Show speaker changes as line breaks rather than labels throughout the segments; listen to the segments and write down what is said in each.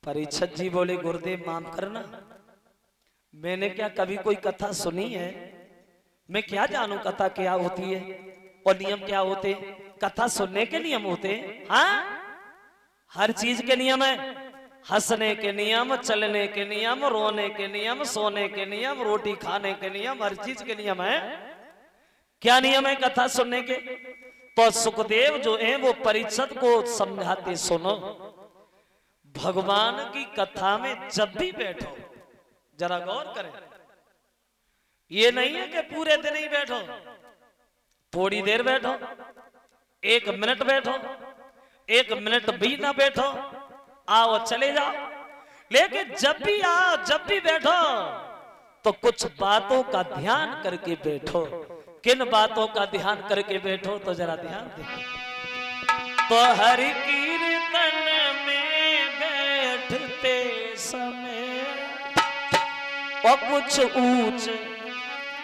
परीक्षित जी बोले गुरुदेव माफ करना, मैंने क्या कभी कोई कथा सुनी है? मैं क्या जानूं कथा क्या होती है और नियम क्या होते? कथा सुनने के नियम होते हैं, हाँ हर चीज के नियम है। हंसने के नियम, चलने के नियम, रोने के नियम, सोने के नियम, रोटी खाने के नियम, हर चीज के नियम है। क्या नियम है कथा सुनने के? तो सुखदेव जो है वो परीक्षित को समझाते, सुनो भगवान की कथा में जब भी बैठो जरा गौर करें, ये नहीं है कि पूरे दिन ही बैठो, थोड़ी देर बैठो, 1 मिनट बैठो, 1 मिनट भी ना बैठो, आओ चले जाओ, लेकिन जब भी आओ जब भी बैठो तो कुछ बातों का ध्यान करके बैठो। किन बातों का ध्यान करके बैठो? तो जरा ध्यान दे। तो हरि कीर्तन में बैठते समय और कुछ ऊंच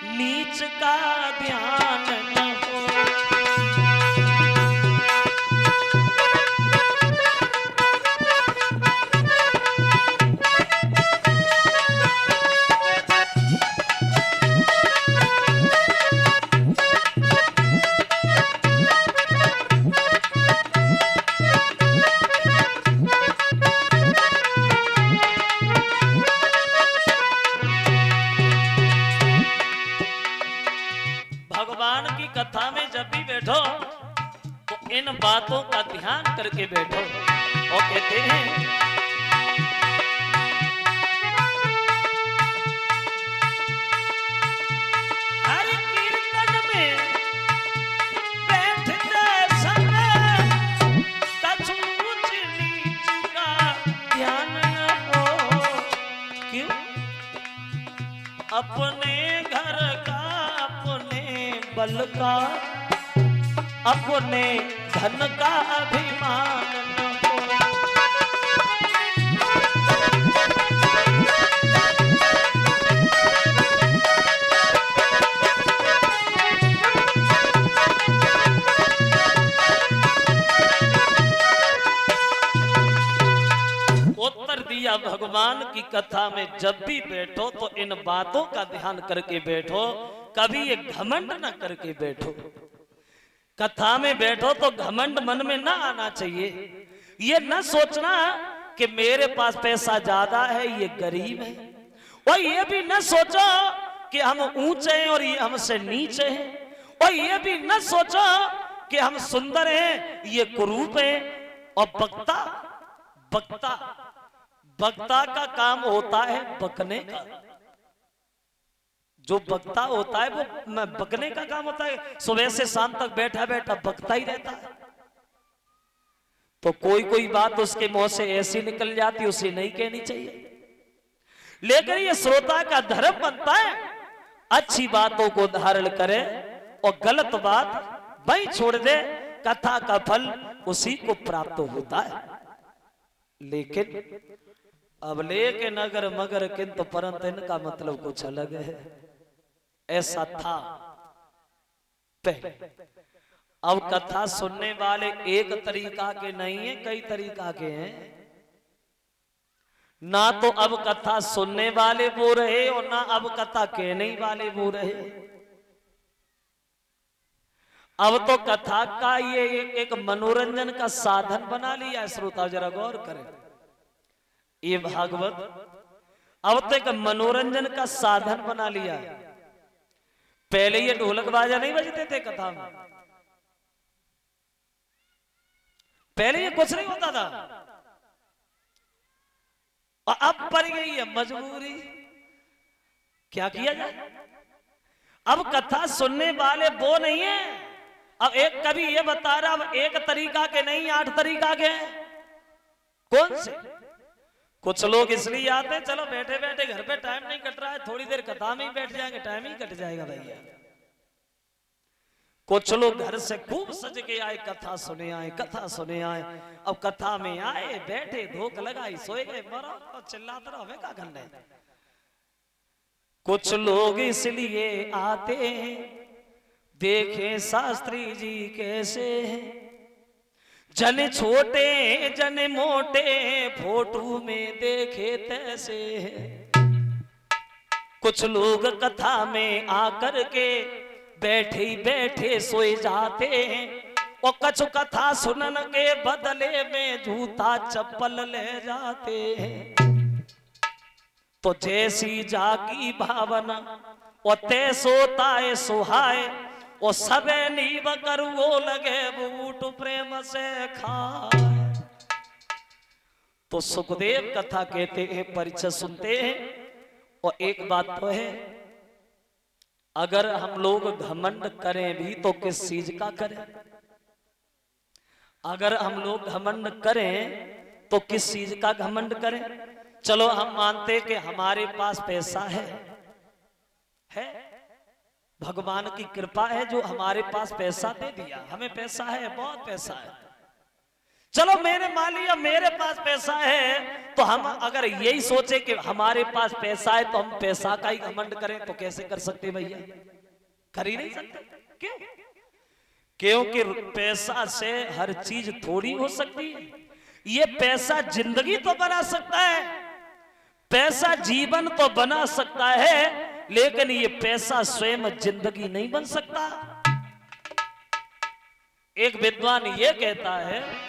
नीच का ध्यान न हो। भगवान की कथा में जब भी बैठो तो इन बातों का ध्यान करके बैठो। और कहते हैं हर कीर्तन में बैठते समय कछु ऊंच नीच का ध्यान न हो। क्यों? अपने घर का, बल का, अपने धन का अभिमान न हो। उत्तर दिया भगवान की कथा में जब भी बैठो तो इन बातों का ध्यान करके बैठो, कभी ये घमंड न करके बैठो। कथा में बैठो तो घमंड मन में ना आना चाहिए। ये न सोचना कि मेरे पास पैसा ज्यादा है, ये गरीब है, और ये भी न सोचो कि हम ऊंचे हैं और ये हमसे नीचे हैं, और ये भी न सोचो कि हम सुंदर हैं ये कुरूप है। और वक्ता वक्ता वक्ता का काम होता है बकने का। जो वक्ता होता है वो बकने का काम होता है, सुबह से शाम तक बैठा बैठा बकता ही रहता है। तो कोई कोई बात उसके मुंह से ऐसी निकल जाती, उसे नहीं कहनी चाहिए। लेकिन ये श्रोता का धर्म बनता है अच्छी बातों को धारण करे और गलत बात वही छोड़ दे। कथा का फल उसी को प्राप्त होता है। लेकिन अब लेके नगर मगर किंतु परंतु इनका मतलब कुछ अलग है। ऐसा था पहले। अब कथा सुनने वाले एक तरीका के नहीं है, कई तरीका के हैं। ना तो अब कथा सुनने वाले वो रहे और ना अब कथा कहने वाले वो रहे। अब तो कथा का ये एक मनोरंजन का साधन बना लिया है। श्रोता जरा गौर करें, ये भागवत अब तो एक मनोरंजन का साधन बना लिया है। पहले ये ढोलक बाजा नहीं बजते थे कथा में, पहले ये कुछ नहीं होता था, और अब पड़ गई है मजबूरी, क्या किया जाए। अब कथा सुनने वाले वो नहीं है। अब एक कभी ये बता रहा, अब एक तरीका के नहीं 8 तरीका के हैं। कौन से? कुछ लोग इसलिए आते हैं चलो बैठे बैठे घर पे टाइम नहीं कट रहा है, थोड़ी देर कथा में ही बैठ जाएंगे, टाइम ही कट जाएगा भैया। कुछ लोग घर से खूब सज के आए, कथा सुने आए, कथा सुने आए। अब कथा में आए, बैठे, धोख लगाई, सोए गए, मरो और चिल्लाते रहो, हमें क्या करना है। कुछ लोग इसलिए आते हैं देखें शास्त्री जी कैसे हैं, जन छोटे जन मोटे फोटो में देखे तैसे, कुछ लोग कथा में आकर के बैठे बैठे सोए जाते हैं, और कुछ कथा सुनन के बदले में जूता चप्पल ले जाते हैं। तो जैसी जागी भावना और ते सोता है सुहाए, और सबे नीब कर वो लगे बूट प्रेम से खाए। तो सुखदेव कथा कहते हैं, परिचय सुनते हैं। और एक बात तो है, अगर हम लोग घमंड करें भी तो किस चीज का करें? अगर हम लोग घमंड करें तो किस चीज का घमंड करें? चलो हम मानते कि हमारे पास पैसा है, भगवान की कृपा है जो हमारे पास पैसा दे दिया, हमें पैसा है, बहुत पैसा है। चलो मेरे मान लिया मेरे पास पैसा है, तो हम अगर यही सोचे कि हमारे पास पैसा है तो हम पैसा का ही घमंड करें, तो कैसे कर सकते भैया? कर ही नहीं सकते। क्यों? क्योंकि पैसा से हर चीज थोड़ी हो सकती है। ये पैसा जिंदगी तो बना सकता है, पैसा जीवन तो बना सकता है, लेकिन ये पैसा स्वयं जिंदगी नहीं बन सकता। एक विद्वान ये कहता है